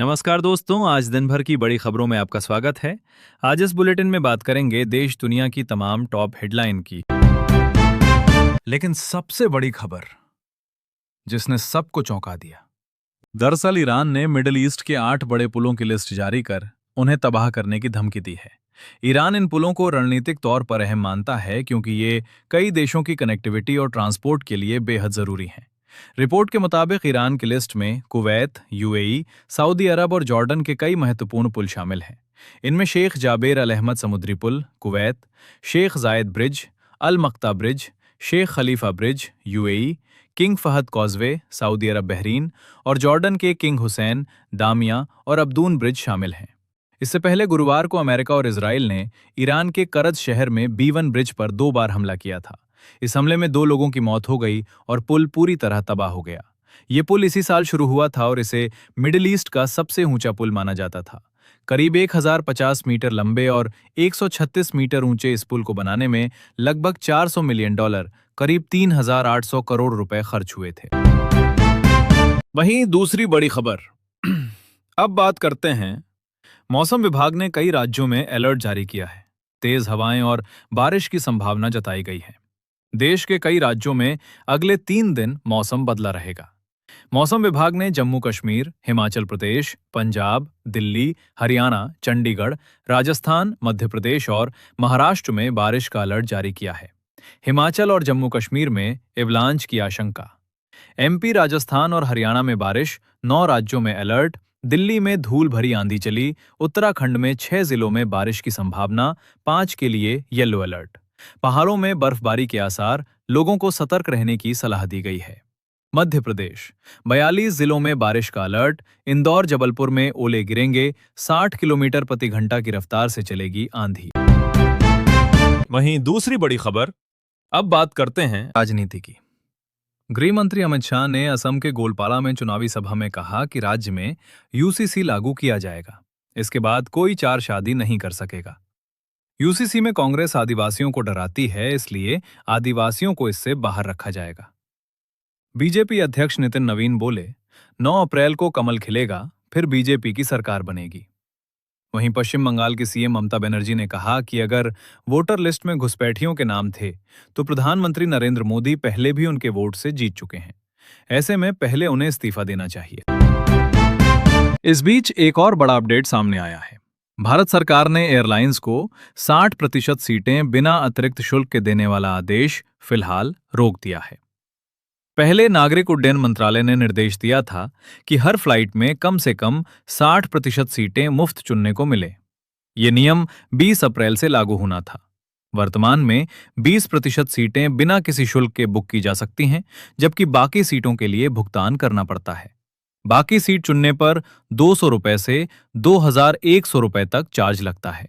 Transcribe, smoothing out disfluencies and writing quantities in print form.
नमस्कार दोस्तों, आज दिन भर की बड़ी खबरों में आपका स्वागत है। आज इस बुलेटिन में बात करेंगे देश दुनिया की तमाम टॉप हेडलाइन की। लेकिन सबसे बड़ी खबर जिसने सबको चौंका दिया, दरअसल ईरान ने मिडिल ईस्ट के 8 बड़े पुलों की लिस्ट जारी कर उन्हें तबाह करने की धमकी दी है। ईरान इन पुलों को रणनीतिक तौर पर अहम मानता है क्योंकि ये कई देशों की कनेक्टिविटी और ट्रांसपोर्ट के लिए बेहद जरूरी हैं। रिपोर्ट के मुताबिक ईरान की लिस्ट में कुवैत, यूएई, सऊदी अरब और जॉर्डन के कई महत्वपूर्ण पुल शामिल हैं। इनमें शेख जाबेर अल अहमद समुद्री पुल, Kuwait, Sheikh Zayed bridge, Al Maqta bridge, Sheikh Khalifa bridge, UAE, King Fahd causeway, Saudi Arab Bahrain और जॉर्डन के किंग हुसैन, दामिया और अब्दून ब्रिज शामिल हैं। इससे पहले गुरुवार को अमेरिका और इजराइल ने ईरान के करज शहर में B1 ब्रिज पर 2 बार हमला किया था। इस हमले में 2 लोगों की मौत हो गई और पुल पूरी तरह तबाह हो गया। ये पुल इसी साल शुरू हुआ था और इसे मिडिल ईस्ट का सबसे ऊंचा पुल माना जाता था। करीब 1050 मीटर लंबे और 136 मीटर ऊंचे इस पुल को बनाने में लगभग $400 मिलियन, करीब 3800 करोड़ रुपए खर्च हुए थे। वहीं दूसरी बड़ी खबर अब बात करते हैं। मौसम विभाग ने कई राज्यों में अलर्ट जारी किया है। तेज हवाएं और बारिश की संभावना जताई गई है। देश के कई राज्यों में अगले 3 दिन मौसम बदला रहेगा। मौसम विभाग ने जम्मू कश्मीर, हिमाचल प्रदेश, पंजाब, दिल्ली, हरियाणा, चंडीगढ़, राजस्थान, मध्य प्रदेश और महाराष्ट्र में बारिश का अलर्ट जारी किया है। हिमाचल और जम्मू कश्मीर में एवलांच की आशंका। MP, राजस्थान और हरियाणा में बारिश, 9 राज्यों में अलर्ट। दिल्ली में धूल भरी आंधी चली। उत्तराखंड में 6 जिलों में बारिश की संभावना, 5 के लिए येलो अलर्ट। पहाड़ों में बर्फबारी के आसार, लोगों को सतर्क रहने की सलाह दी गई है। मध्य प्रदेश, 42 जिलों में बारिश का अलर्ट। इंदौर, जबलपुर में ओले गिरेंगे। 60 किलोमीटर प्रति घंटा की रफ्तार से चलेगी आंधी। वहीं दूसरी बड़ी खबर, अब बात करते हैं राजनीति की। गृह मंत्री अमित शाह ने असम के गोलपाला में चुनावी सभा में कहा कि राज्य में UCC लागू किया जाएगा। इसके बाद कोई 4 शादी नहीं कर सकेगा। UCC में कांग्रेस आदिवासियों को डराती है, इसलिए आदिवासियों को इससे बाहर रखा जाएगा। बीजेपी अध्यक्ष नितिन नवीन बोले, 9 अप्रैल को कमल खिलेगा, फिर बीजेपी की सरकार बनेगी। वहीं पश्चिम बंगाल की CM ममता बनर्जी ने कहा कि अगर वोटर लिस्ट में घुसपैठियों के नाम थे तो प्रधानमंत्री नरेंद्र मोदी पहले भी उनके वोट से जीत चुके हैं। ऐसे में पहले उन्हें इस्तीफा देना चाहिए। इस बीच एक और बड़ा अपडेट सामने आया है। भारत सरकार ने एयरलाइंस को 60% सीटें बिना अतिरिक्त शुल्क के देने वाला आदेश फिलहाल रोक दिया है। पहले नागरिक उड्डयन मंत्रालय ने निर्देश दिया था कि हर फ्लाइट में कम से कम 60% सीटें मुफ्त चुनने को मिले। ये नियम 20 अप्रैल से लागू होना था। वर्तमान में 20% सीटें बिना किसी शुल्क के बुक की जा सकती हैं, जबकि बाकी सीटों के लिए भुगतान करना पड़ता है। बाकी सीट चुनने पर 200 रुपए से 2100 रुपए तक चार्ज लगता है।